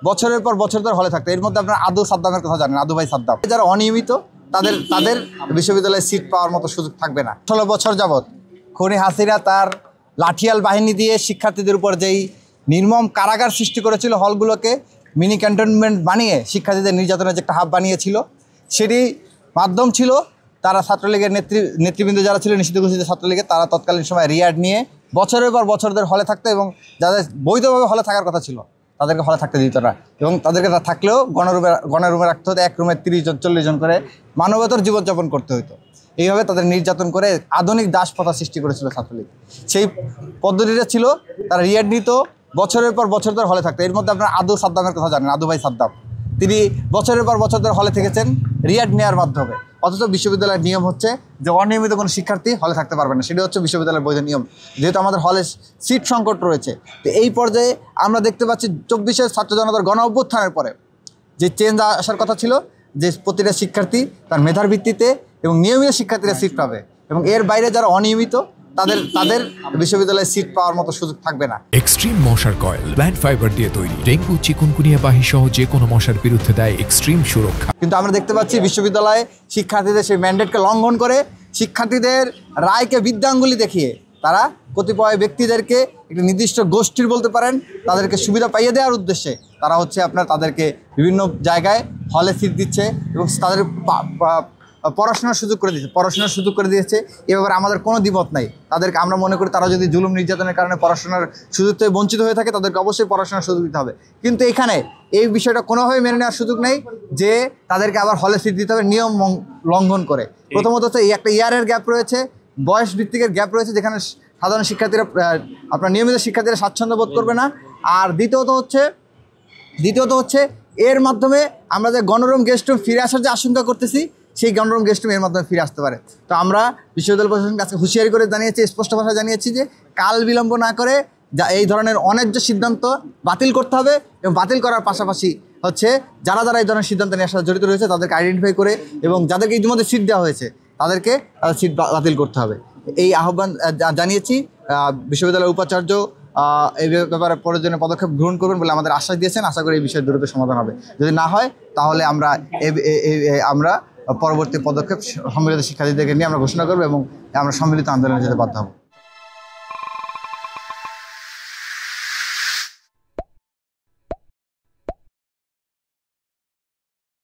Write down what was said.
বছরের পর বছর ধরে হলে থাকতো। এর মধ্যে আপনার আদু সাদ্দামের কথা জানেন, আদু ভাই সাদ্দাম। যারা অনিয়মিত তাদের বিশ্ববিদ্যালয়ে সিট পাওয়ার মতো সুযোগ থাকবে না। 16 বছর যাবৎ খুনি হাসিনা তার লাঠিয়াল বাহিনী দিয়ে শিক্ষার্থীদের উপর যেই নির্মম কারাগার সৃষ্টি করেছিল, হলগুলোকে মিনি ক্যান্টনমেন্ট বানিয়ে শিক্ষার্থীদের নির্যাতনের যে একটা হাব বানিয়েছিল, সেটি মাধ্যম ছিল তারা ছাত্রলীগের নেতৃবৃন্দ যারা ছিল নিষিদ্ধ ঘোষিত ছাত্রলীগের, তারা তৎকালীন সময় রিয়াড নিয়ে বছরের পর বছর ধরে হলে থাকতো এবং যাদের বৈধভাবে হলে থাকার কথা ছিল তাদেরকে হলে থাকতে দিত না। এবং তাদেরকে থাকলেও গণরুমে রাখতে হতো, এক রুমে 30 জন 40 জন করে মানবেতর জীবনযাপন করতে হতো। এইভাবে তাদের নির্যাতন করে আধুনিক দাসপ্রথা সৃষ্টি করেছিল ছাত্রলীগ। সেই পদ্ধতিটা ছিল তারা রিয়াড নিত, বছরের পর বছর ধরে হলে থাকতো। এর মধ্যে আপনার আদু সাদ্দামের কথা জানেন, আদু ভাই সাদ্দাম। তিনি বছরের পর বছর ধরে হলে থেকেছেন রিয়াড নেওয়ার মাধ্যমে। অথচ বিশ্ববিদ্যালয়ের নিয়ম হচ্ছে যে অনিয়মিত কোনো শিক্ষার্থী হলে থাকতে পারবে না, সেটা হচ্ছে বিশ্ববিদ্যালয়ের বৈধ নিয়ম, যেহেতু আমাদের হলে সিট সংকট রয়েছে। তো এই পর্যায়ে আমরা দেখতে পাচ্ছি 24-এর ছাত্র জনতার গণ অভ্যুত্থানের পরে যে চেঞ্জ আসার কথা ছিল, যে প্রতিটা শিক্ষার্থী তার মেধার ভিত্তিতে এবং নিয়মিত শিক্ষার্থীরা সিট পাবে, এবং এর বাইরে যারা অনিয়মিত তাদের বিশ্ববিদ্যালয়ে সিট পাওয়ার মতো সুযোগ থাকবে না। এক্সট্রিম মশার কয়েল প্ল্যান্ট ফাইবার দিয়ে তৈরি, ডেঙ্গু চিকুনগুনিয়া বাহি সহ যে কোনো মশার বিরুদ্ধে দেয় এক্সট্রিম সুরক্ষা। কিন্তু আমরা দেখতে পাচ্ছি বিশ্ববিদ্যালয়ে শিক্ষার্থীদের সেই ম্যান্ডেটকে লঙ্ঘন করে শিক্ষার্থীদের রায়কে বিদ্যাঙ্গুলি দেখিয়ে তারা কতিপয় ব্যক্তিদেরকে একটি নির্দিষ্ট গোষ্ঠীর বলতে পারেন তাদেরকে সুবিধা পাইয়ে দেওয়ার উদ্দেশ্যে তারা হচ্ছে আপনার তাদেরকে বিভিন্ন জায়গায় হলে সিট দিচ্ছে এবং তাদের পড়াশোনার সুযোগ করে দিয়েছে। এ ব্যাপারে আমাদের কোনো দ্বিমত নাই। তাদেরকে আমরা মনে করি তারা যদি জুলুম নির্যাতনের কারণে পড়াশোনার সুযোগ থেকে বঞ্চিত হয়ে থাকে, তাদেরকে অবশ্যই পড়াশোনার সুযোগ দিতে হবে। কিন্তু এখানে এই বিষয়টা কোনোভাবে মেনে নেওয়ার সুযোগ নেই যে তাদেরকে আবার হলে সিট দিতে হবে নিয়ম লঙ্ঘন করে। প্রথমত হচ্ছে এই একটা ইয়ারের গ্যাপ রয়েছে, বয়স ভিত্তিকের গ্যাপ রয়েছে, যেখানে সাধারণ শিক্ষার্থীরা আপনার নিয়মিত শিক্ষার্থীরা স্বাচ্ছন্দ্য বোধ করবে না। আর দ্বিতীয়ত হচ্ছে এর মাধ্যমে আমরা যে গণরুম গেস্ট রুম ফিরে আসার যে আশঙ্কা করতেছি, সেই গণরুম গেস্ট রুম এর মাধ্যমে ফিরে আসতে পারে। তো আমরা বিশ্ববিদ্যালয় প্রশাসনকে আজকে হুঁশিয়ারি করে জানিয়েছি, স্পষ্ট ভাষায় জানিয়েছি যে কাল বিলম্ব না করে এই ধরনের অন্যায্য সিদ্ধান্ত বাতিল করতে হবে, এবং বাতিল করার পাশাপাশি হচ্ছে যারা এই ধরনের সিদ্ধান্ত নিয়ে আসার জড়িত রয়েছে তাদেরকে আইডেন্টিফাই করে এবং যাদেরকে ইতিমধ্যে সিট দেওয়া হয়েছে তাদেরকে সিট বাতিল করতে হবে। এই আহ্বান জানিয়েছি। বিশ্ববিদ্যালয়ের উপাচার্য এই ব্যাপারে প্রয়োজনীয় পদক্ষেপ গ্রহণ করবেন বলে আমাদের আশ্বাস দিয়েছেন। আশা করি এই বিষয়ে দ্রুত সমাধান হবে। যদি না হয় তাহলে আমরা পরবর্তী পদক্ষেপ সম্মিলিত শিক্ষার্থীদেরকে নিয়ে আমরা ঘোষণা করবো এবং আমরা সম্মিলিত আন্দোলনে যেতে বাধ্য হব।